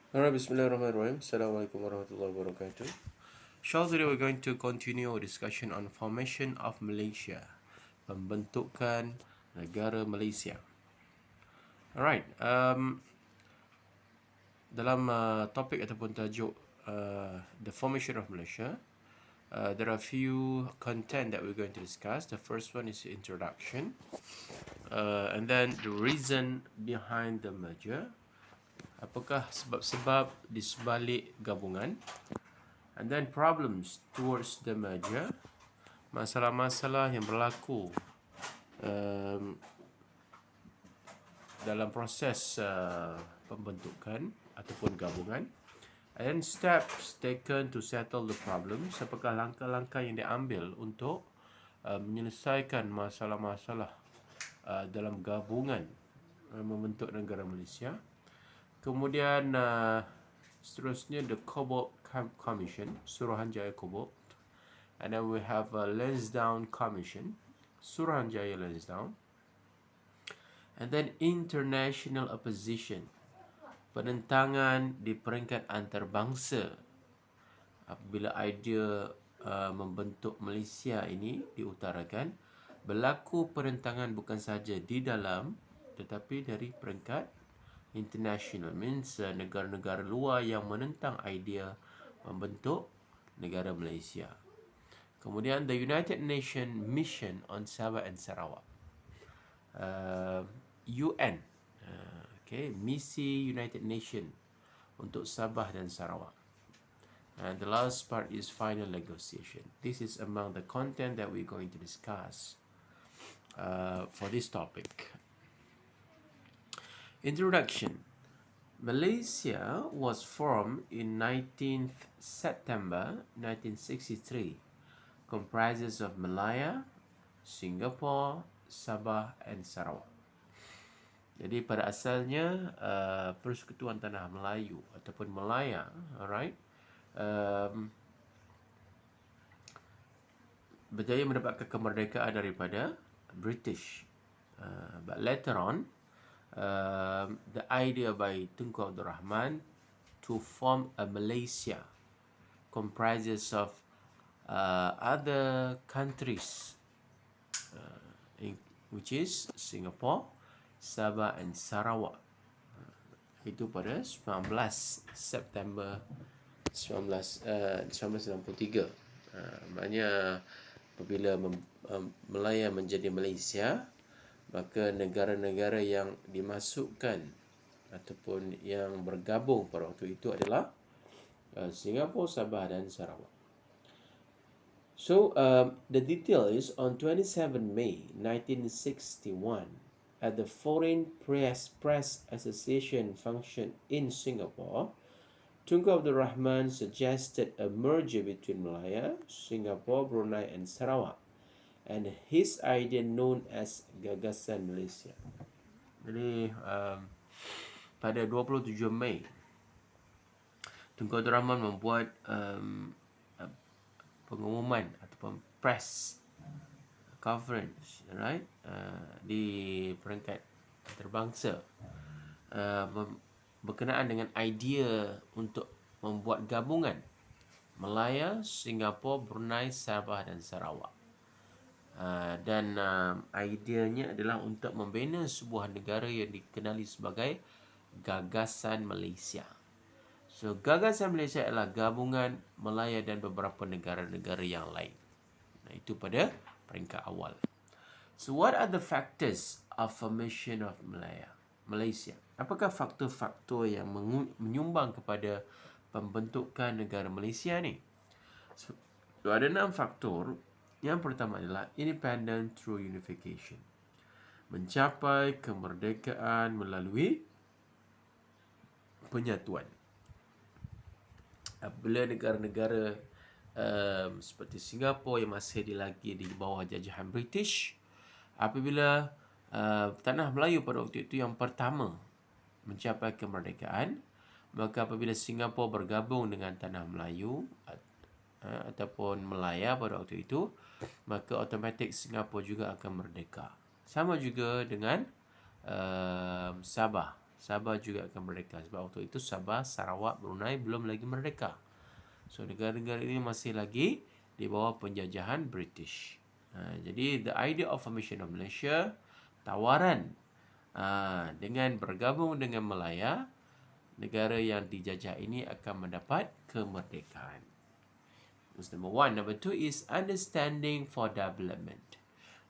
Alright, Bismillahirrahmanirrahim. Assalamualaikum warahmatullahi wabarakatuh. Today we're going to continue our discussion on formation of Malaysia, pembentukan negara Malaysia. Alright, dalam topik ataupun tajuk the formation of Malaysia, there are a few content that we're going to discuss. The first one is introduction, and then the reason behind the merger. Apakah sebab-sebab di sebalik gabungan? And then problems towards the merger, masalah-masalah yang berlaku dalam proses pembentukan ataupun gabungan. And then steps taken to settle the problems, apakah langkah-langkah yang diambil untuk menyelesaikan masalah-masalah dalam gabungan membentuk negara Malaysia. Kemudian seterusnya the Cobalt Commission, Suruhanjaya Cobalt. And then we have a Lansdowne Commission, Suruhanjaya Lansdowne. And then international opposition, penentangan di peringkat antarabangsa apabila idea membentuk Malaysia ini diutarakan. Berlaku penentangan bukan saja di dalam tetapi dari peringkat international, means negara-negara luar yang menentang idea membentuk negara Malaysia. Kemudian the United Nations Mission on Sabah and Sarawak, UN, misi United Nations untuk Sabah dan Sarawak. And the last part is final negotiation. This is among the content that we're going to discuss for this topic. Introduction. Malaysia was formed in 19th September 1963. Comprises of Malaya, Singapore, Sabah and Sarawak. Jadi pada asalnya Persekutuan Tanah Melayu ataupun Malaya, alright, berjaya mendapatkan kemerdekaan daripada British. But later on, the idea by Tunku Abdul Rahman to form a Malaysia comprises of other countries, which is Singapore, Sabah and Sarawak. Itu pada 19 September 1993. Maknanya apabila Malaya menjadi Malaysia, maka negara-negara yang dimasukkan ataupun yang bergabung pada waktu itu adalah Singapura, Sabah dan Sarawak. So the detail is on 27 May 1961 at the Foreign Press Association function in Singapore, Tunku Abdul Rahman suggested a merger between Malaya, Singapore, Brunei and Sarawak, and his idea known as Gagasan Malaysia. Jadi pada 27 Mei Tunku Abdul Rahman membuat pengumuman ataupun press conference, right, di peringkat antarabangsa berkenaan dengan idea untuk membuat gabungan Malaya, Singapura, Brunei, Sabah dan Sarawak. Dan ideanya adalah untuk membina sebuah negara yang dikenali sebagai Gagasan Malaysia. So, Gagasan Malaysia adalah gabungan Malaya dan beberapa negara-negara yang lain. Itu pada peringkat awal. So, what are the factors of formation of Malaysia? Apakah faktor-faktor yang menyumbang kepada pembentukan negara Malaysia ni? So, ada 6 faktor. Yang pertama adalah independent through unification. Mencapai kemerdekaan melalui penyatuan. Apabila negara-negara seperti Singapura yang masih lagi di bawah jajahan British, apabila Tanah Melayu pada waktu itu yang pertama mencapai kemerdekaan, maka apabila Singapura bergabung dengan Tanah Melayu ataupun Malaya pada waktu itu, maka automatik Singapura juga akan merdeka. Sama juga dengan Sabah. Sabah juga akan merdeka. Sebab waktu itu Sabah, Sarawak, Brunei belum lagi merdeka. So negara-negara ini masih lagi di bawah penjajahan British. Jadi the idea of formation of Malaysia, tawaran dengan bergabung dengan Malaya, negara yang dijajah ini akan mendapat kemerdekaan. That's number one. Number two is understanding for development.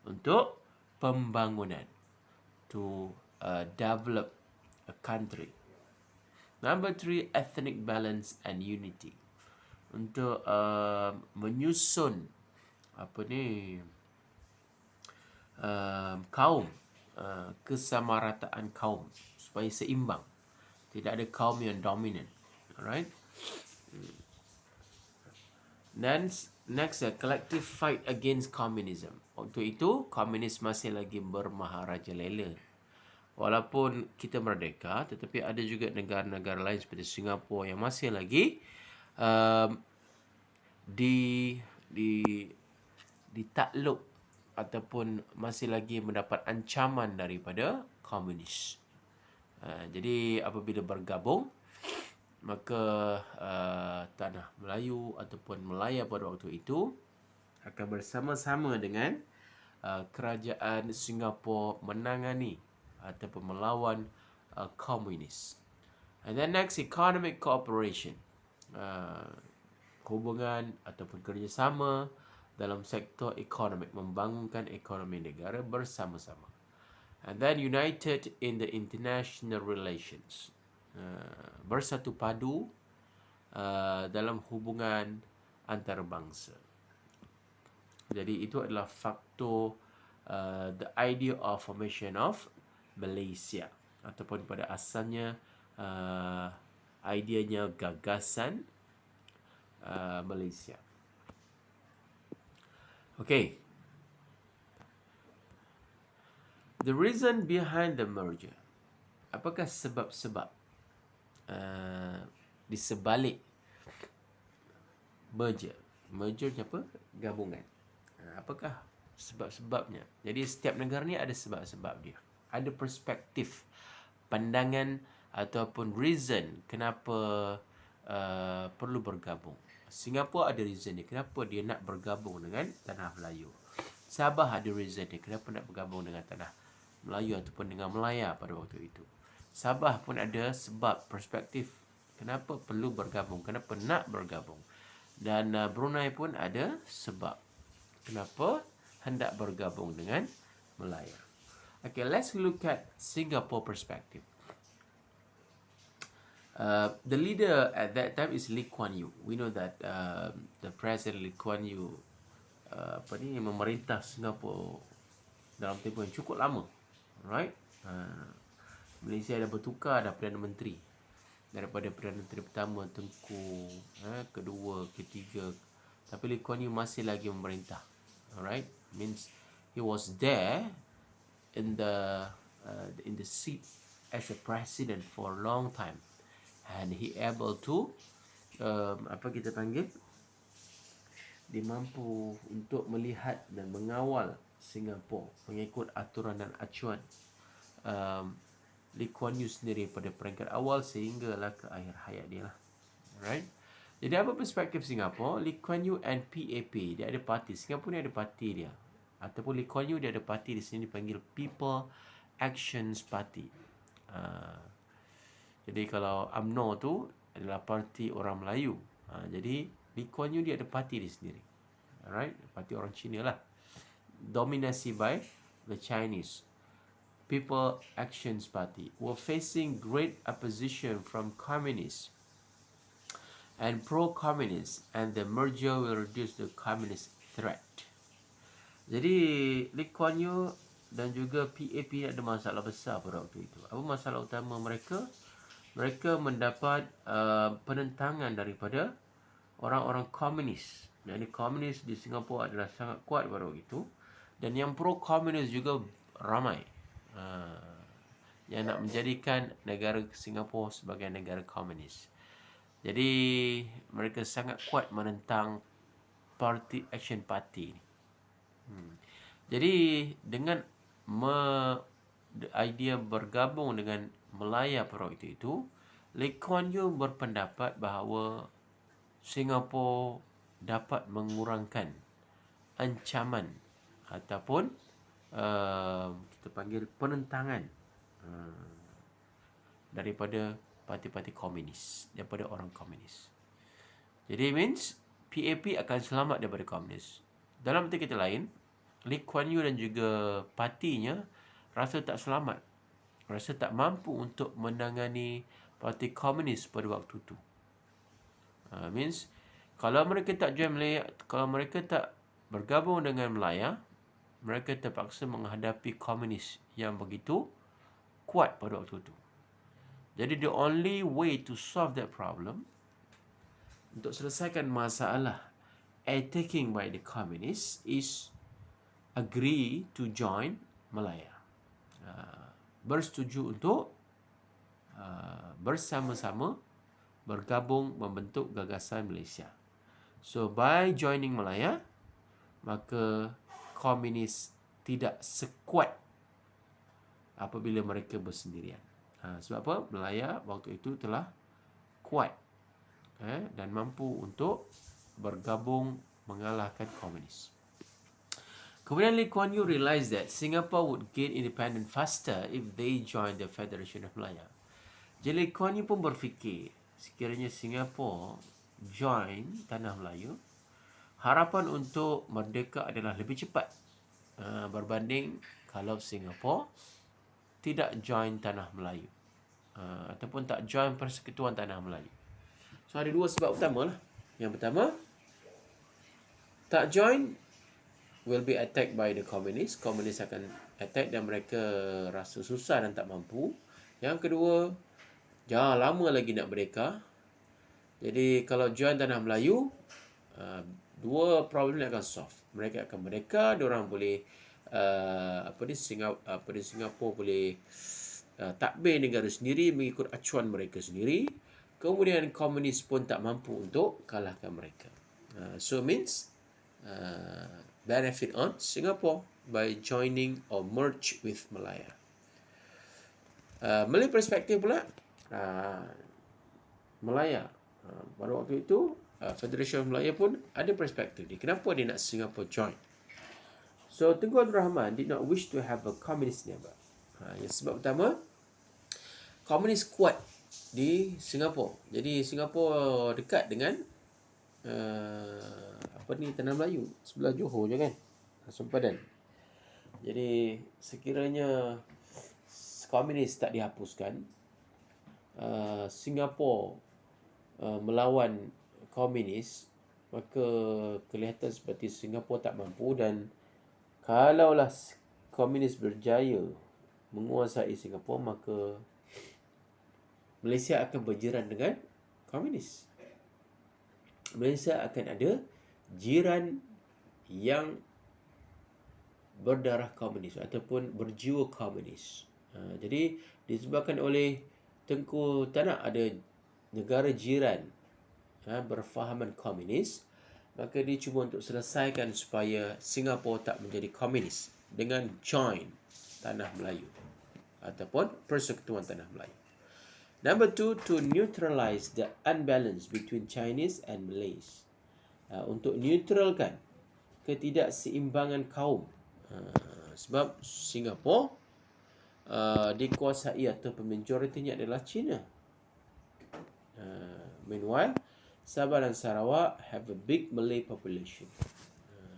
Untuk pembangunan. To develop a country. Number three, ethnic balance and unity. Untuk menyusun kaum, kesamarataan kaum supaya seimbang. Tidak ada kaum yang dominan. Alright? Then next, collective fight against communism. Waktu itu, komunis masih lagi bermaharajalela. Walaupun kita merdeka, tetapi ada juga negara-negara lain seperti Singapura yang masih lagi ditakluk ataupun masih lagi mendapat ancaman daripada komunis. Jadi apabila bergabung, maka tanah Melayu ataupun Malaya pada waktu itu akan bersama-sama dengan kerajaan Singapura menangani ataupun melawan komunis. And then next, economic cooperation. Hubungan ataupun kerjasama dalam sektor ekonomi, membangunkan ekonomi negara bersama-sama. And then united in the international relations. Bersatu padu dalam hubungan antarabangsa. Jadi itu adalah faktor the idea of formation of Malaysia, ataupun pada asalnya ideanya gagasan Malaysia. Okay. The reason behind the merger. Apakah sebab-sebab di sebalik merger? Merger apa? Gabungan. Apakah sebab-sebabnya? Jadi setiap negara ni ada sebab-sebab dia. Ada perspektif, pandangan ataupun reason kenapa perlu bergabung. Singapura ada reason dia kenapa dia nak bergabung dengan tanah Melayu. Sabah ada reason dia kenapa nak bergabung dengan tanah Melayu ataupun dengan Malaya pada waktu itu. Sabah pun ada sebab, perspektif kenapa perlu bergabung, kenapa nak bergabung. Dan Brunei pun ada sebab kenapa hendak bergabung dengan Malaya. Okay, let's look at Singapore perspective. The leader at that time is Lee Kuan Yew. We know that the President Lee Kuan Yew memerintah Singapura dalam tempoh yang cukup lama. Right? Malaysia dah bertukar dah Perdana Menteri. Daripada Perdana Menteri pertama, Tengku, kedua, ketiga. Tapi Lee Kuan Yew masih lagi memerintah. Alright? Means he was there in the seat as a president for a long time. And he able to dia mampu untuk melihat dan mengawal Singapura mengikut aturan dan acuan Lee Kuan Yew sendiri pada peringkat awal sehinggalah ke akhir hayat dia lah. Alright. Jadi apa perspektif Singapura? Lee Kuan Yew and PAP, dia ada parti. Singapura ni ada parti dia. Ataupun Lee Kuan Yew dia ada parti di sini dipanggil People Actions Party. Jadi kalau UMNO tu adalah parti orang Melayu. Jadi Lee Kuan Yew dia ada parti dia sendiri. Alright, parti orang Cina lah. Dominasi by the Chinese. People Actions Party were facing great opposition from communists and pro-communists, and the merger will reduce the communist threat. Jadi Lee Kuan Yew dan juga PAP ada masalah besar pada waktu itu. Apa masalah utama mereka? Mereka mendapat penentangan daripada orang-orang komunis. Jadi komunis di Singapura adalah sangat kuat pada waktu itu. Dan yang pro-komunis juga ramai. Yang nak menjadikan negara Singapura sebagai negara komunis. Jadi mereka sangat kuat menentang Party Action Party ni. Jadi dengan idea bergabung dengan Melaya pada waktu itu, Lee Kuan Yew berpendapat bahawa Singapura dapat mengurangkan ancaman ataupun kita panggil penentangan daripada parti-parti komunis, daripada orang komunis. Jadi means PAP akan selamat daripada komunis. Dalam arti kata lain, Lee Kuan Yew dan juga partinya rasa tak selamat, rasa tak mampu untuk menangani parti komunis pada waktu itu. Means kalau mereka tak join Malaya, kalau mereka tak bergabung dengan Melaya, mereka terpaksa menghadapi komunis yang begitu kuat pada waktu itu. Jadi the only way to solve that problem, untuk selesaikan masalah attacking by the communists, is agree to join Melaya. Bersetuju untuk bersama-sama bergabung membentuk gagasan Malaysia. So by joining Melaya, maka komunis tidak sekuat apabila mereka bersendirian. Sebab apa? Melaya waktu itu telah kuat dan mampu untuk bergabung mengalahkan komunis. Kemudian Lee Kuan Yew realized that Singapore would gain independence faster if they joined the Federation of Malaya. Jadi Lee Kuan Yew pun berfikir, sekiranya Singapura join Tanah Melayu, harapan untuk merdeka adalah lebih cepat berbanding kalau Singapura tidak join Tanah Melayu ataupun tak join Persekutuan Tanah Melayu. So ada dua sebab utama lah. Yang pertama, tak join will be attacked by the communists. Komunis akan attack dan mereka rasa susah dan tak mampu. Yang kedua, jangan lama lagi nak merdeka. Jadi kalau join Tanah Melayu, dua problem akan solve. Mereka akan merdeka, diorang boleh Singapura boleh takbir negara sendiri mengikut acuan mereka sendiri. Kemudian komunis pun tak mampu untuk kalahkan mereka. So means benefit on Singapore by joining or merge with Malaya. Malay perspektif pula, Malaya pada waktu itu Federation of Malaya pun ada perspektif dia. Kenapa dia nak Singapore join? So Tunku Abdul Rahman did not wish to have a communist nearby. Yang sebab utama, komunis kuat di Singapura. Jadi Singapura dekat dengan Tanah Melayu, sebelah Johor je kan, sempadan. Jadi sekiranya komunis tak dihapuskan, Singapura melawan komunis, maka kelihatan seperti Singapura tak mampu, dan kalaulah komunis berjaya menguasai Singapura, maka Malaysia akan berjiran dengan komunis. Malaysia akan ada jiran yang berdarah komunis ataupun berjiwa komunis. Jadi disebabkan oleh Tengku tak nak ada negara jiran berfahaman komunis, maka dia cuba untuk selesaikan supaya Singapura tak menjadi komunis dengan join Tanah Melayu ataupun Persekutuan Tanah Melayu. Number 2, to neutralize the unbalance between Chinese and Malays. Untuk neutralkan ketidakseimbangan kaum. Sebab Singapura dikuasai atau majoritinya adalah Cina. Meanwhile, Sabah dan Sarawak have a big Malay population.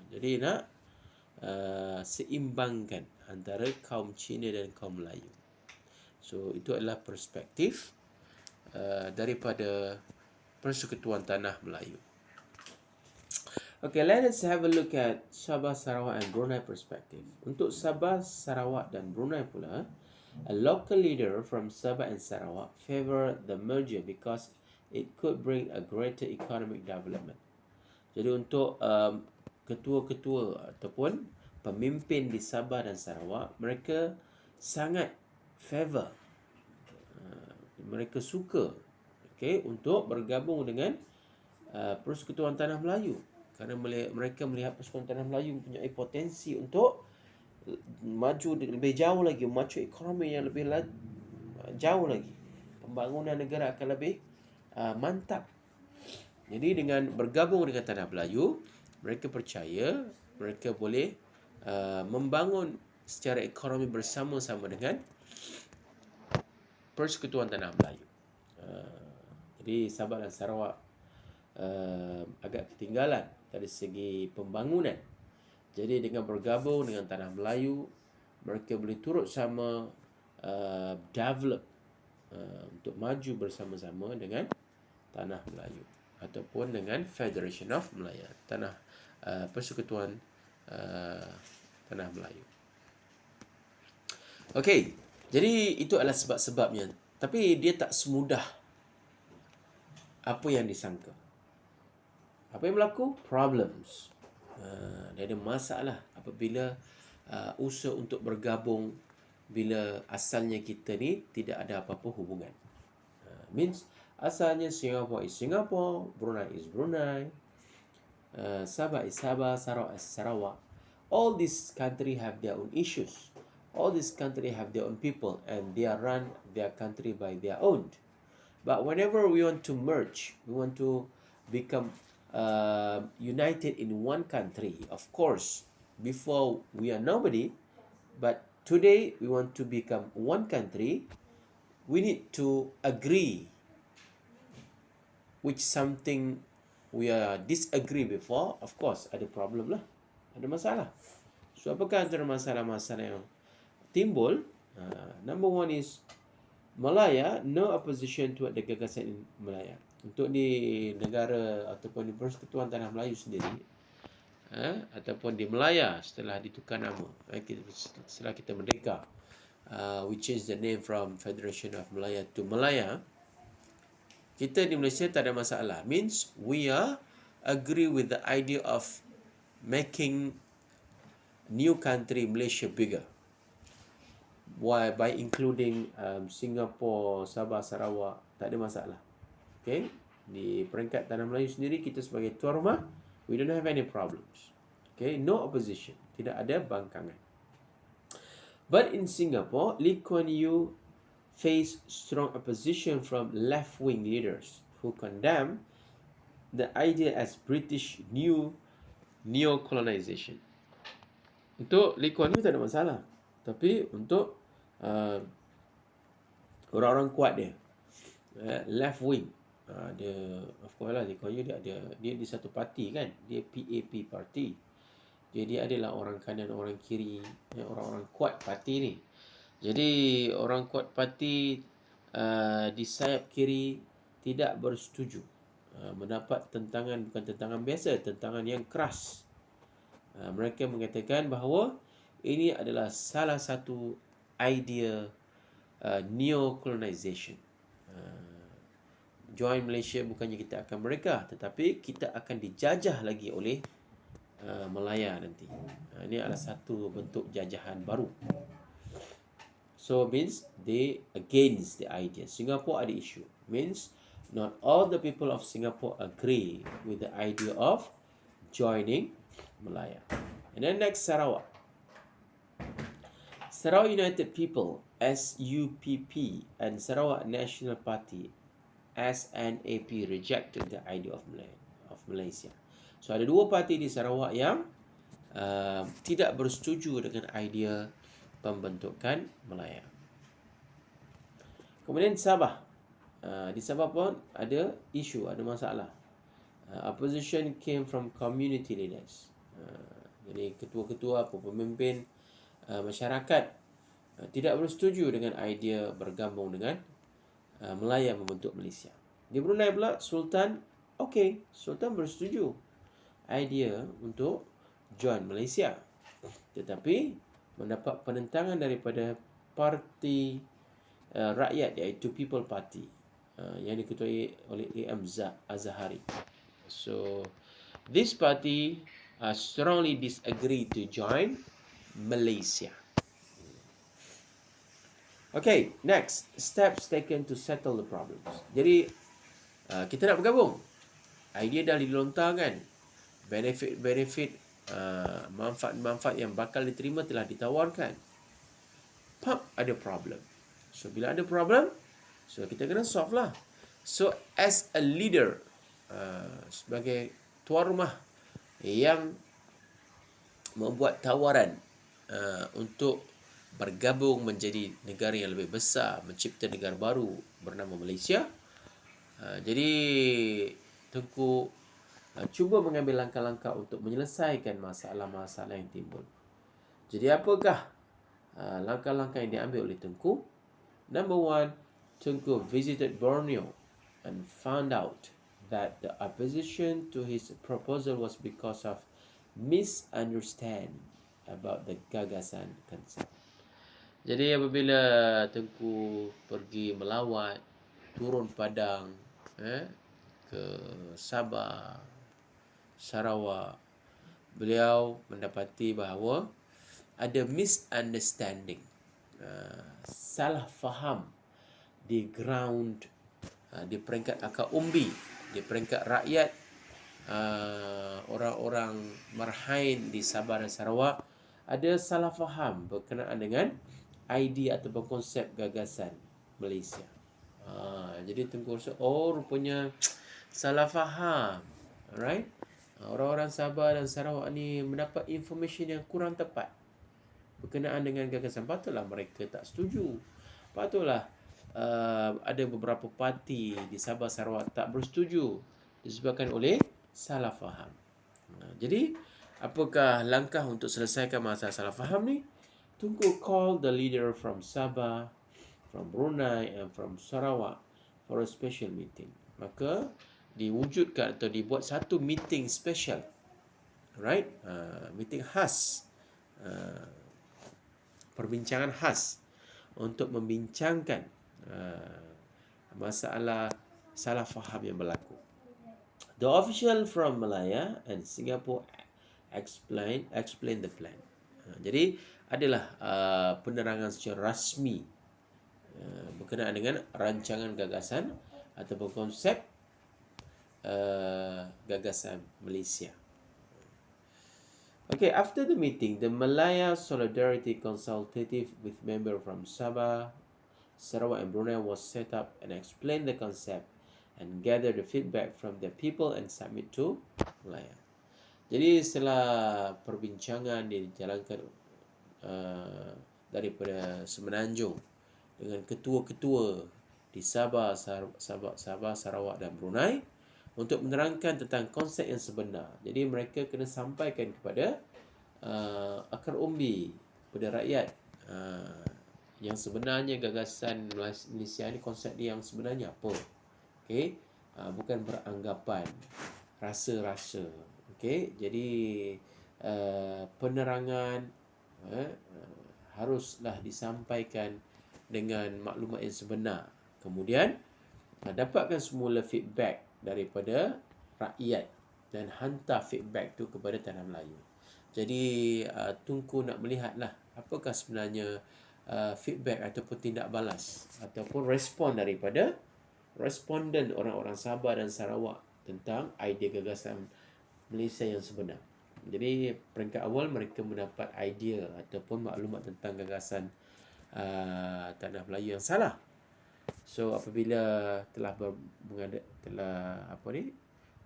Jadi nak seimbangkan antara kaum Cina dan kaum Melayu. So itu adalah perspektif daripada Persekutuan Tanah Melayu. Okay, let us have a look at Sabah, Sarawak and Brunei perspective. Untuk Sabah, Sarawak dan Brunei pula, a local leader from Sabah and Sarawak favor the merger because it could bring a greater economic development. Jadi untuk ketua-ketua ataupun pemimpin di Sabah dan Sarawak, mereka sangat favor, mereka suka untuk bergabung dengan Persekutuan Tanah Melayu, kerana mereka melihat Persekutuan Tanah Melayu mempunyai potensi untuk maju lebih jauh lagi, memacu ekonomi yang lebih jauh lagi. Pembangunan negara akan lebih mantap. Jadi dengan bergabung dengan Tanah Melayu, mereka percaya mereka boleh membangun secara ekonomi bersama-sama dengan Persekutuan Tanah Melayu. Jadi Sabah dan Sarawak agak ketinggalan dari segi pembangunan. Jadi dengan bergabung dengan Tanah Melayu, mereka boleh turut sama develop untuk maju bersama-sama dengan Tanah Melayu ataupun dengan Federation of Malaya, Persekutuan Tanah Melayu. Okey, jadi itu adalah sebab-sebabnya. Tapi dia tak semudah apa yang disangka. Apa yang berlaku? Problems. Dia ada masalah apabila usaha untuk bergabung bila asalnya kita ni tidak ada apa-apa hubungan. Means asalnya Singapore is Singapore, Brunei is Brunei, Sabah is Sabah, Sarawak is Sarawak. All these countries have their own issues. All these countries have their own people and they are run their country by their own. But whenever we want to merge, we want to become united in one country. Of course, before we are nobody, but today we want to become one country. We need to agree which something we are disagree before. Of course, ada problem lah, ada masalah. So apakah antara masalah-masalah yang timbul? Number one is Malaya, no opposition to the gagasan in Malaya. Untuk di negara ataupun di Persekutuan Tanah Melayu sendiri, ataupun di Malaya setelah ditukar nama, setelah kita merdeka, we change the name from Federation of Malaya to Malaya. Kita di Malaysia tak ada masalah. Means we are agree with the idea of making new country Malaysia bigger. Why? By including Singapore, Sabah, Sarawak, tak ada masalah. Okay? Di peringkat Tanah Melayu sendiri, kita sebagai tuan rumah, we don't have any problems. Okay? No opposition. Tidak ada bangkangan. But in Singapore, Lee Kuan Yew faced strong opposition from left-wing leaders who condemn the idea as British neo-colonization. Untuk Lee Kuan Yew tak ada masalah. Tapi untuk orang-orang kuat dia, left wing, dia of course lah, Lee Kuan Yew dia di satu parti kan, dia PAP parti. Jadi adalah orang kanan, orang kiri, orang-orang kuat parti ni. Jadi orang kuat parti di sayap kiri tidak bersetuju, mendapat tentangan, bukan tentangan biasa, tentangan yang keras. Mereka mengatakan bahawa ini adalah salah satu idea neo-colonization. Join Malaysia bukannya kita akan merdeka, tetapi kita akan dijajah lagi oleh Malaya nanti. Ini adalah satu bentuk jajahan baru. So means they against the idea. Singapore ada issue. Means not all the people of Singapore agree with the idea of joining Malaya. And then next, Sarawak. Sarawak United People, SUPP, and Sarawak National Party, SNAP, rejected the idea of Malaysia. So ada dua parti di Sarawak yang tidak bersetuju dengan idea pembentukan Malaya. Kemudian Sabah. Di Sabah pun ada isu, ada masalah. Opposition came from community leaders. Jadi ketua-ketua, pemimpin masyarakat tidak bersetuju dengan idea bergabung dengan Malaya membentuk Malaysia. Di Brunei pula, Sultan Sultan bersetuju idea untuk join Malaysia, tetapi mendapat penentangan daripada parti rakyat, iaitu People Party, yang diketuai oleh A.M. Azahari. So this party strongly disagree to join Malaysia. Okay, next, steps taken to settle the problems. Jadi kita nak bergabung, idea dah dilontarkan, benefit, manfaat-manfaat yang bakal diterima telah ditawarkan. Ada problem. So bila ada problem, so kita kena solve lah. So as a leader, sebagai tuan rumah yang membuat tawaran untuk bergabung menjadi negara yang lebih besar, mencipta negara baru bernama Malaysia. Jadi Tengku cuba mengambil langkah-langkah untuk menyelesaikan masalah-masalah yang timbul. Jadi apakah langkah-langkah yang diambil oleh Tengku? Number one, Tengku visited Borneo and found out that the opposition to his proposal was because of misunderstand about the gagasan concept. Jadi apabila Tengku pergi melawat, turun padang ke Sabah, Sarawak, beliau mendapati bahawa ada misunderstanding, salah faham di ground, di peringkat akar umbi, di peringkat rakyat, orang-orang Marhain di Sabah dan Sarawak ada salah faham berkenaan dengan idea atau konsep gagasan Malaysia. Jadi Tengku rasa, rupanya salah faham. Alright? Orang-orang Sabah dan Sarawak ni mendapat information yang kurang tepat berkenaan dengan gagasan. Patutlah mereka tak setuju. Patutlah ada beberapa parti di Sabah Sarawak tak bersetuju disebabkan oleh salah faham. Jadi apakah langkah untuk selesaikan masalah salah faham ni? Tengku call the leader from Sabah, from Brunei and from Sarawak for a special meeting. Maka diwujudkan atau dibuat satu meeting special, right? Meeting khas, perbincangan khas untuk membincangkan masalah salah faham yang berlaku. The official from Malaya and Singapore explain the plan. Jadi adalah penerangan secara rasmi berkenaan dengan rancangan gagasan ataupun konsep gagasan Malaysia. Okay, after the meeting, the Malaya Solidarity Consultative with members from Sabah, Sarawak and Brunei was set up and explained the concept and gather the feedback from the people and submit to Malaya. Jadi setelah perbincangan dijalankan daripada Semenanjung dengan ketua-ketua di Sabah, Sarawak dan Brunei untuk menerangkan tentang konsep yang sebenar. Jadi mereka kena sampaikan kepada akar umbi, kepada rakyat yang sebenarnya gagasan Malaysia ni, konsep dia yang sebenarnya apa. Okey, bukan beranggapan, rasa-rasa. Okey, jadi penerangan haruslah disampaikan dengan maklumat yang sebenar. Kemudian dapatkan semula feedback daripada rakyat dan hantar feedback tu kepada Tanah Melayu. Jadi Tengku nak melihatlah apakah sebenarnya feedback ataupun tindak balas ataupun respon daripada responden orang-orang Sabah dan Sarawak tentang idea gagasan Malaysia yang sebenar. Jadi peringkat awal mereka mendapat idea ataupun maklumat tentang gagasan Tanah Melayu yang salah. So apabila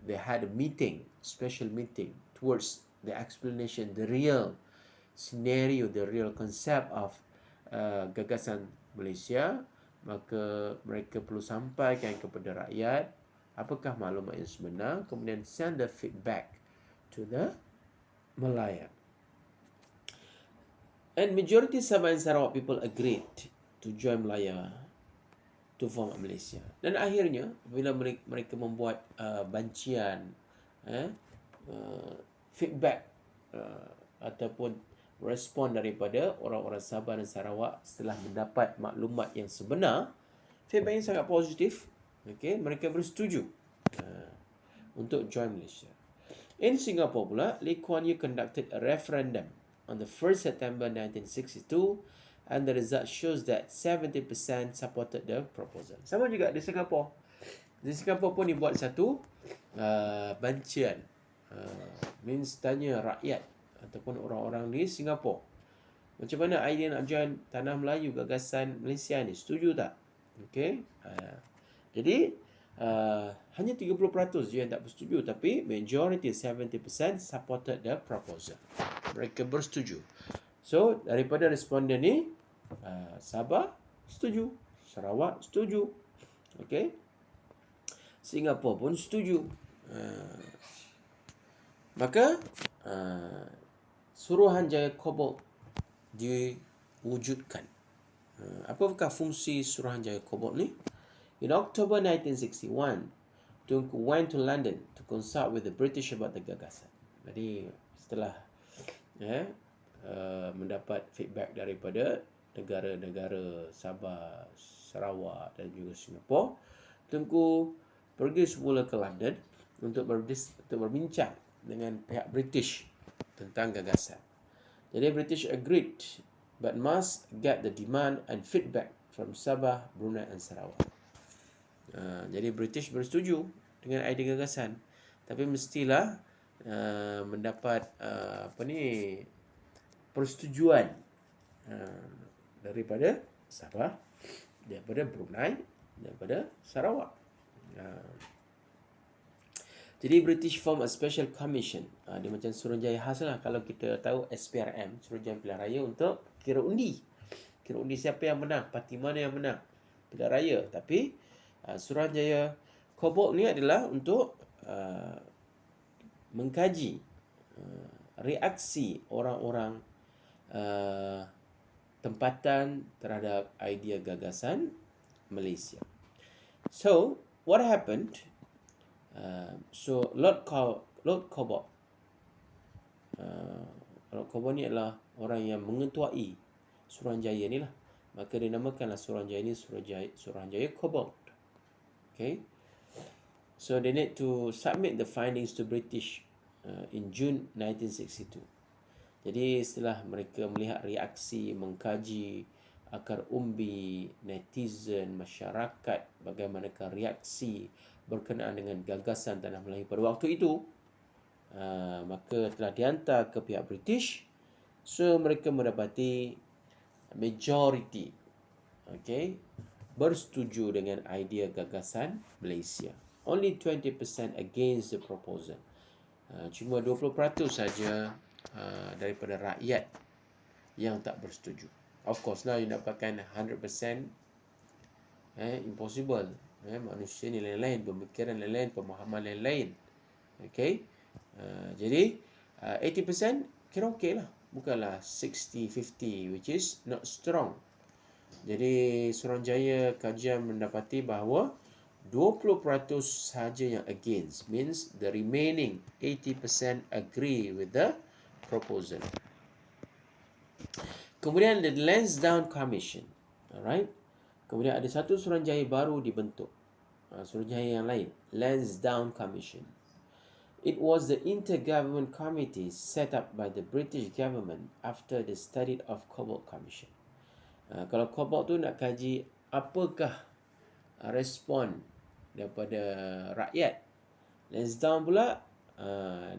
they had a meeting, special meeting towards the explanation, the real scenario, the real concept of gagasan Malaysia, maka mereka perlu sampaikan kepada rakyat apakah maklumat yang sebenar, kemudian send the feedback to the Malaya. And majority Sabah and Sarawak people agreed to join Malaya to form Malaysia. Dan akhirnya bila mereka membuat bancian feedback ataupun respon daripada orang-orang Sabah dan Sarawak setelah mendapat maklumat yang sebenar, feedback yang sangat positif. Okay, mereka bersetuju untuk join Malaysia. In Singapore pula, Lee Kuan Yew conducted a referendum on the 1st September 1962 and the result shows that 70% supported the proposal. Sama juga di Singapura. Di Singapura pun dibuat satu bancian, means tanya rakyat ataupun orang-orang di Singapura Macam mana idea nak join Tanah Melayu Gagasan Malaysia ni? Setuju tak? Okey. Jadi hanya 30% je yang tak bersetuju, tapi majority 70% supported the proposal. Mereka bersetuju. So daripada responden ni, Sabah setuju, Sarawak setuju, okey, Singapura pun setuju. Maka Suruhanjaya Cobalt diwujudkan. Apakah fungsi Suruhanjaya Cobalt ni? In October 1961, Tunku went to London to consult with the British about the gagasan. Jadi setelah mendapat feedback daripada negara-negara Sabah, Sarawak dan juga Singapura, Tunku pergi semula ke London untuk berbincang dengan pihak British tentang gagasan. Jadi British agreed but must get the demand and feedback from Sabah, Brunei and Sarawak. Jadi British bersetuju dengan idea gagasan, tapi mestilah mendapat persetujuan daripada Sabah, daripada Brunei, daripada Sarawak. Jadi British form a special commission. Dia macam Suruhanjaya khas lah. Kalau kita tahu SPRM, Suruhanjaya Pilihan Raya, untuk kira undi. Kira undi siapa yang menang, parti mana yang menang pilihan raya. Tapi Suruhanjaya Cobalt ni adalah untuk mengkaji reaksi orang-orang tempatan terhadap idea gagasan Malaysia. So, what happened? So Lord Cobalt, Lord Cobalt ni adalah orang yang mengetuai Suruhanjaya ni lah. Maka dinamakanlah Suruhanjaya ni Suruhanjaya Cobalt. Okay. So they need to submit the findings to British in June 1962. Jadi setelah mereka melihat reaksi, mengkaji akar umbi, netizen, masyarakat, bagaimanakah reaksi berkenaan dengan gagasan Tanah Melayu pada waktu itu, maka telah dihantar ke pihak British. So mereka mendapati majority, okay, bersetuju dengan idea gagasan Malaysia. Only 20% against the proposal. Cuma 20% saja daripada rakyat yang tak bersetuju. Of course lah, you dapatkan 100%, impossible. Manusia ni lain-lain, pemikiran lain-lain, pemahaman lain-lain. Okay. Jadi 80% kira okey lah. Bukanlah 60-50, which is not strong. Jadi Suruhanjaya kajian mendapati bahawa 20% sahaja yang against, means the remaining 80% agree with the proposal. Kemudian the Lansdowne Commission. Alright. Kemudian ada satu Suruhanjaya baru dibentuk. Suruhanjaya yang lain, Lansdowne Commission. It was the intergovernment committee set up by the British government after the study of Cobalt Commission. Kalau Cobalt tu nak kaji apakah respon daripada rakyat, Lansdowne pula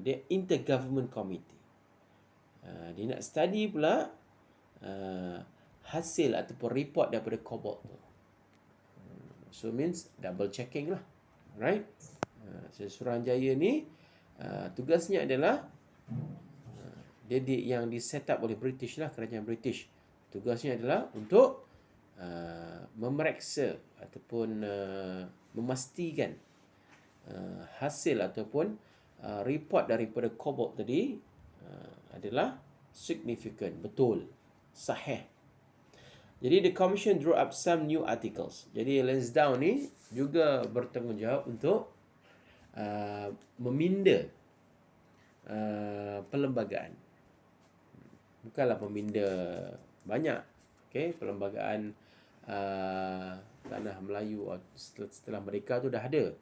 dia intergovernment committee. Dia nak study pula hasil ataupun report daripada Cobalt tu. So means double checking lah, right? Suruhanjaya ni tugasnya adalah dia yang di set up oleh British lah, kerajaan British. Tugasnya adalah untuk memeriksa ataupun memastikan hasil ataupun report daripada Cobalt tadi adalah significant, betul, sahih. Jadi the commission drew up some new articles. Jadi Lansdowne ni juga bertanggungjawab untuk meminda perlembagaan. Bukanlah meminda banyak, okay, perlembagaan Tanah Melayu setelah mereka tu dah ada,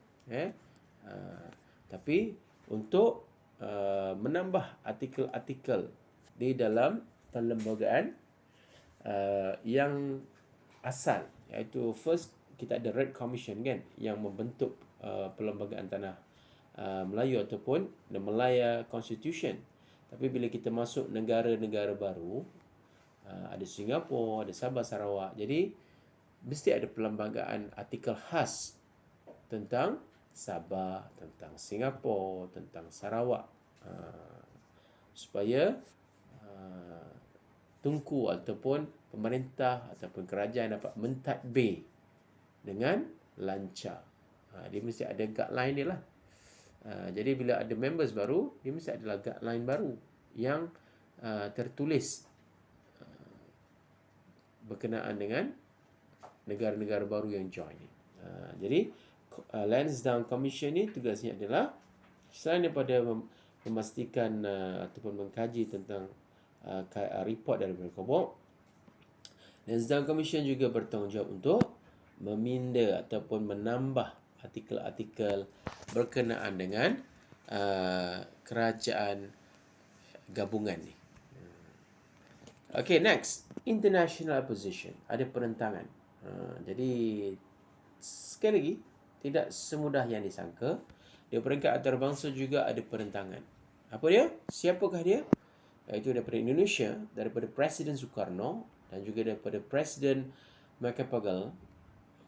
tapi untuk menambah artikel-artikel di dalam perlembagaan yang asal, iaitu first kita ada Red Commission kan, yang membentuk perlembagaan Tanah Melayu ataupun the Malaya Constitution. Tapi bila kita masuk negara-negara baru, ada Singapura, ada Sabah, Sarawak. Jadi mesti ada perlembagaan artikel khas tentang Sabah, tentang Singapura, tentang Sarawak, supaya Tunku ataupun pemerintah ataupun kerajaan dapat mentadbir dengan lancar. Dia mesti ada guideline dia lah. Jadi bila ada members baru, dia mesti ada guideline baru yang tertulis berkenaan dengan negara-negara baru yang join. Jadi Lansdowne Commission ni tugasnya adalah selain daripada memastikan ataupun mengkaji tentang report daripada Kobok, Lansdowne Commission juga bertanggungjawab untuk meminda ataupun menambah artikel-artikel berkenaan dengan kerajaan gabungan ni. Okay, next. International opposition. Ada penentangan. Jadi, sekali lagi, tidak semudah yang disangka. Di peringkat antarabangsa juga ada penentangan. Apa dia? Siapakah dia? Iaitu daripada Indonesia, daripada Presiden Soekarno dan juga daripada Presiden Macapagal,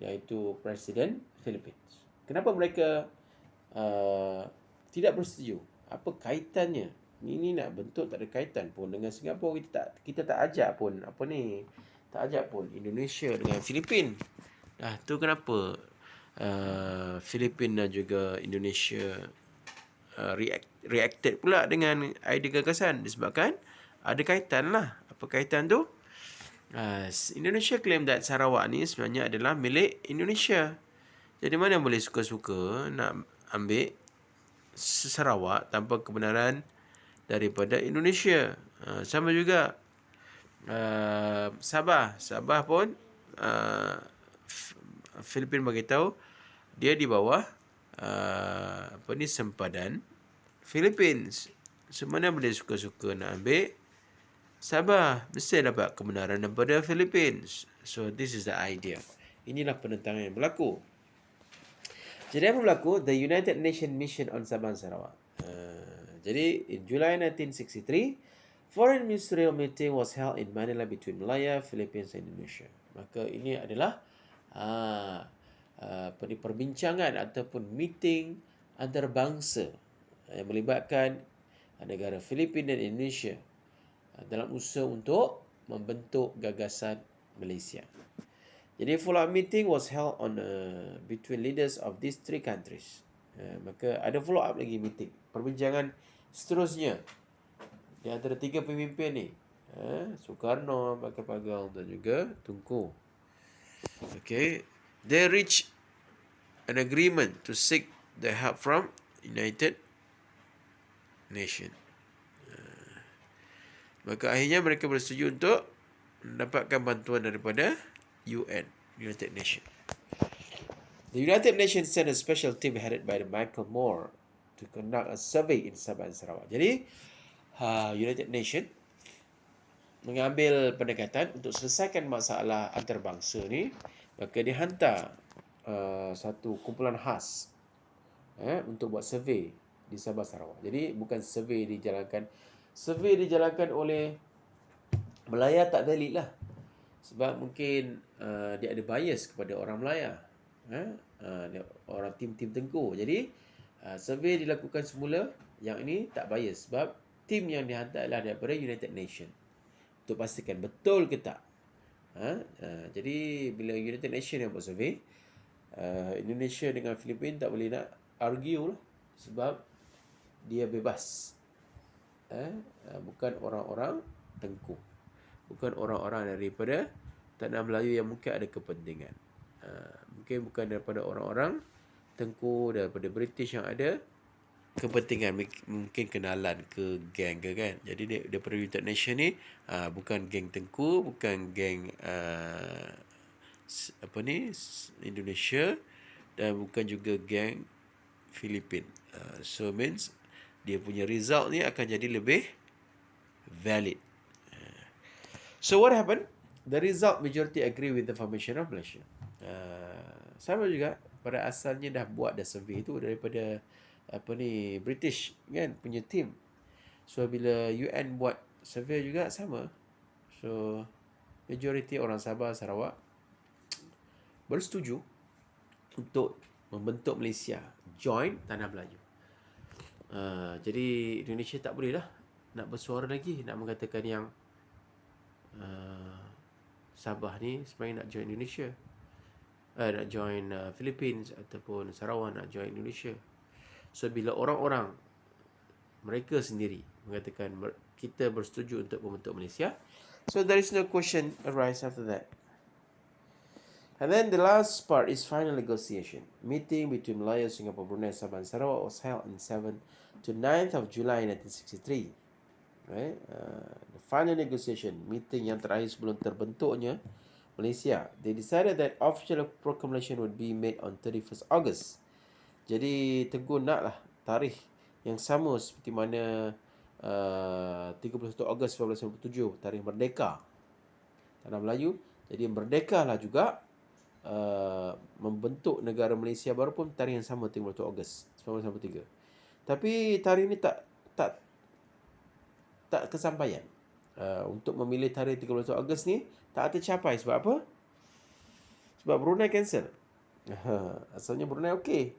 iaitu Presiden Philippines. Kenapa mereka tidak bersetuju? Apa kaitannya? Ini nak bentuk tak ada kaitan pun dengan Singapura. Kita tak ajak pun tak ajak pun Indonesia dengan Filipin. Tu kenapa Filipin dan juga Indonesia reacted pula dengan idea gagasan, disebabkan ada kaitan lah. Apa kaitan tu? Indonesia claim that Sarawak ni sebenarnya adalah milik Indonesia. Jadi mana boleh suka-suka nak ambil Sarawak tanpa kebenaran daripada Indonesia. Sama juga Sabah pun Filipin beritahu dia di bawah sempadan Philippines. Semana boleh suka-suka nak ambil Sabah, mesti dapat kebenaran daripada Philippines. So this is the idea. Inilah penentangan yang berlaku. Jadi apa berlaku? The United Nations Mission on Sabah and Sarawak. Jadi in July 1963, foreign ministerial meeting was held in Manila between Malaya, Philippines and Indonesia. Maka ini adalah perbincangan ataupun meeting antarabangsa yang melibatkan negara Filipin dan Indonesia dalam usaha untuk membentuk gagasan Malaysia. Jadi follow-up meeting was held on between leaders of these three countries. Maka ada follow-up lagi meeting, perbincangan seterusnya di antara tiga pemimpin ni, Soekarno, Macapagal dan juga Tunku. Okay, they reached an agreement to seek the help from United Nations. Maka akhirnya mereka bersetuju untuk mendapatkan bantuan daripada UN, United Nations. The United Nations sent a special team headed by Michael Moore to conduct a survey in Sabah and Sarawak. Jadi, United Nations mengambil pendekatan untuk selesaikan masalah antarabangsa ni, maka dia hantar satu kumpulan khas untuk buat survey di Sabah Sarawak. Jadi bukan survey dijalankan oleh Melaya, tak valid lah. Sebab mungkin dia ada bias kepada orang Melaya, orang tim-tim Tengku. Jadi survey dilakukan semula, yang ini tak bias sebab tim yang dihantar adalah daripada United Nations untuk pastikan betul ke tak. Jadi bila United Nations yang buat survey, Indonesia dengan Filipin tak boleh nak argue lah, sebab dia bebas. Bukan orang-orang Tengku, bukan orang-orang daripada tanah Melayu yang mungkin ada kepentingan. Mungkin bukan daripada orang-orang Tengku, daripada British yang ada kepentingan, mungkin kenalan ke geng ke kan. Jadi daripada United Nation ni bukan geng Tengku, bukan geng Indonesia, dan bukan juga geng Filipin. So means dia punya result ni akan jadi lebih valid. So what happened? The result majority agree with the formation of Malaysia. Sama juga, pada asalnya dah survey tu daripada British kan punya team. So bila UN buat survey juga sama. So, majoriti orang Sabah Sarawak bersetuju untuk membentuk Malaysia, join Tanah Melayu. Jadi Indonesia tak boleh dah nak bersuara lagi, nak mengatakan yang Sabah ni sebenarnya nak join Indonesia, nak join Philippines ataupun Sarawak nak join Indonesia. So bila orang-orang mereka sendiri mengatakan kita bersetuju untuk membentuk Malaysia, so there is no question arise after that. And then the last part is final negotiation. Meeting between Malaya, Singapore, Brunei, Sabah and Sarawak was held on 7 to 9th of July 1963. Right? The final negotiation, meeting yang terakhir sebelum terbentuknya Malaysia. They decided that official proclamation would be made on 31st August. Jadi Teguh naklah tarikh yang sama seperti mana 31 Ogos 1957, tarikh merdeka Tanah Melayu. Jadi merdekalah juga membentuk negara Malaysia baru pun tarikh yang sama, 31 Ogos 1953. Tapi tarikh ini tak kesampaian. Untuk memilih tarikh 31 Ogos ni tak tercapai. Sebab apa? Sebab Brunei cancel. Asalnya Brunei okey.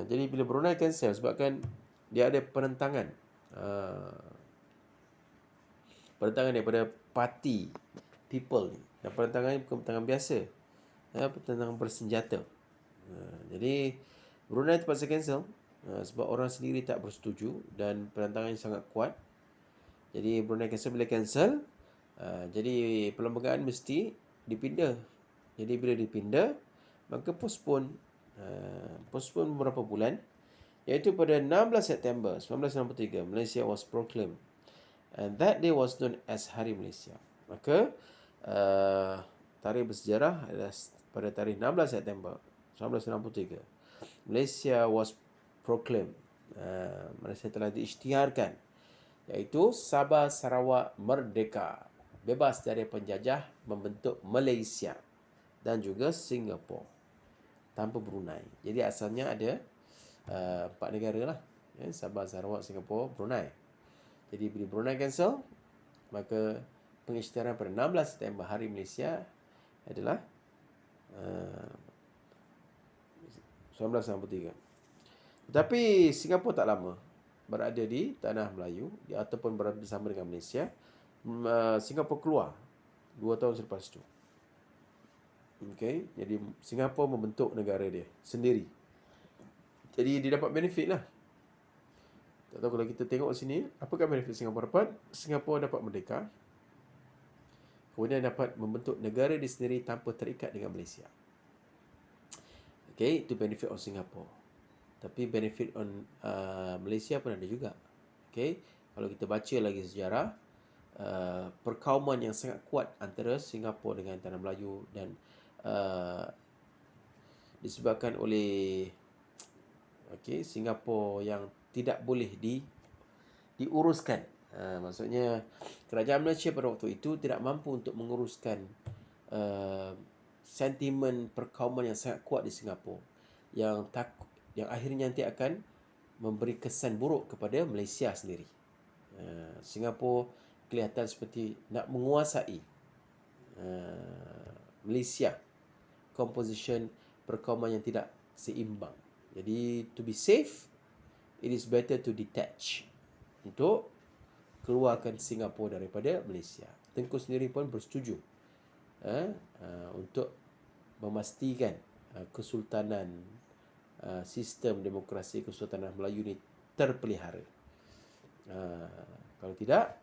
Jadi bila Brunei cancel sebabkan dia ada penentangan daripada parti people ni. Dan penentangan ni bukan penentangan biasa, penentangan bersenjata. Jadi Brunei terpaksa cancel sebab orang sendiri tak bersetuju dan penentangan sangat kuat. Jadi Brunei cancel. Bila cancel, jadi perlembagaan mesti dipindah. Jadi bila dipindah, maka postpone beberapa bulan, iaitu pada 16 September 1963 Malaysia was proclaimed, and that day was known as Hari Malaysia. Maka tarikh bersejarah adalah pada tarikh 16 September 1963 Malaysia was proclaimed. Malaysia telah diisytiharkan, iaitu Sabah Sarawak merdeka, bebas dari penjajah, membentuk Malaysia dan juga Singapura tanpa Brunei. Jadi asalnya ada 4 negara lah, Sabah, Sarawak, Singapura, Brunei. Jadi bila Brunei cancel, maka pengisytiharan pada 16 September Hari Malaysia adalah 1963. Tetapi Singapura tak lama berada di Tanah Melayu ataupun berada bersama dengan Malaysia. Singapura keluar 2 tahun selepas itu. Okay, jadi Singapura membentuk negara dia sendiri. Jadi dia dapat benefit lah. Tak tahu kalau kita tengok sini, apakah benefit Singapura dapat? Singapura dapat merdeka, kemudian dapat membentuk negara dia sendiri tanpa terikat dengan Malaysia. Okay, itu benefit of Singapore. Tapi benefit on Malaysia pun ada juga. Okay, kalau kita baca lagi sejarah, perkauman yang sangat kuat antara Singapura dengan Tanah Melayu dan disebabkan oleh Singapura yang tidak boleh diuruskan. Maksudnya kerajaan Malaysia pada waktu itu tidak mampu untuk menguruskan sentimen perkauman yang sangat kuat di Singapura yang akhirnya nanti akan memberi kesan buruk kepada Malaysia sendiri. Singapura kelihatan seperti nak menguasai Malaysia, composition perkauman yang tidak seimbang. Jadi to be safe, it is better to detach, untuk keluarkan Singapura daripada Malaysia. Tengku sendiri pun bersetuju untuk memastikan kesultanan, sistem demokrasi Kesultanan Melayu ni terpelihara. Kalau tidak,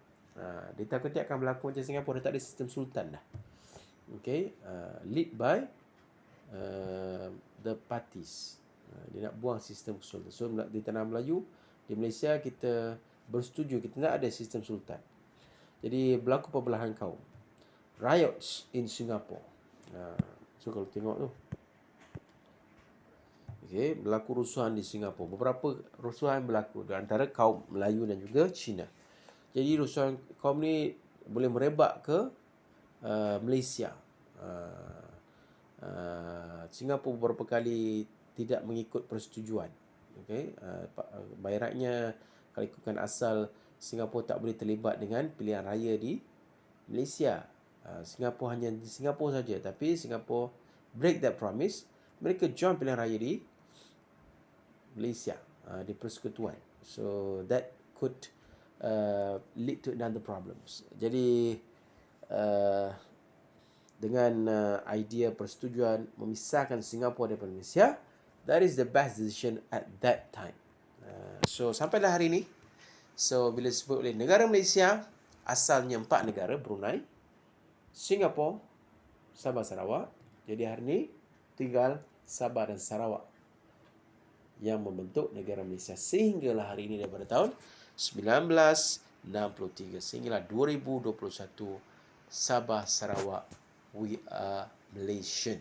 ditakuti akan berlaku macam Singapura, dah tak ada sistem sultan dah. Okay, lead by the parties. Dia nak buang sistem sultan. So di Tanah Melayu, di Malaysia kita bersetuju kita tak ada sistem sultan. Jadi berlaku pembelahan kaum, riots in Singapore. So kalau tengok tu, okay, berlaku rusuhan di Singapura. Beberapa rusuhan berlaku di antara kaum Melayu dan juga Cina. Jadi rusuhan kaum ni boleh merebak ke Malaysia. Singapura beberapa kali tidak mengikut persetujuan. Okay, by right-nya kalau ikutkan asal, Singapura tak boleh terlibat dengan pilihan raya di Malaysia. Singapura hanya di Singapura saja, tapi Singapura break that promise. Mereka join pilihan raya di Malaysia, di persekutuan. So that could lead to another problems. Jadi dengan idea persetujuan memisahkan Singapura daripada Malaysia, that is the best decision at that time. So sampailah hari ini. So bila disebut oleh negara Malaysia, asalnya 4 negara, Brunei, Singapura, Sabah Sarawak. Jadi hari ini tinggal Sabah dan Sarawak yang membentuk negara Malaysia sehinggalah hari ini daripada tahun 1963 sehinggalah 2021 Sabah Sarawak we are Malaysian.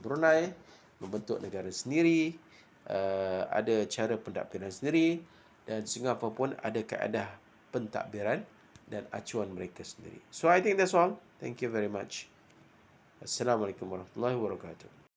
Brunei membentuk negara sendiri, ada cara pentadbiran sendiri, dan Singapura pun ada kaedah pentadbiran dan acuan mereka sendiri. So I think that's all. Thank you very much. Assalamualaikum warahmatullahi wabarakatuh.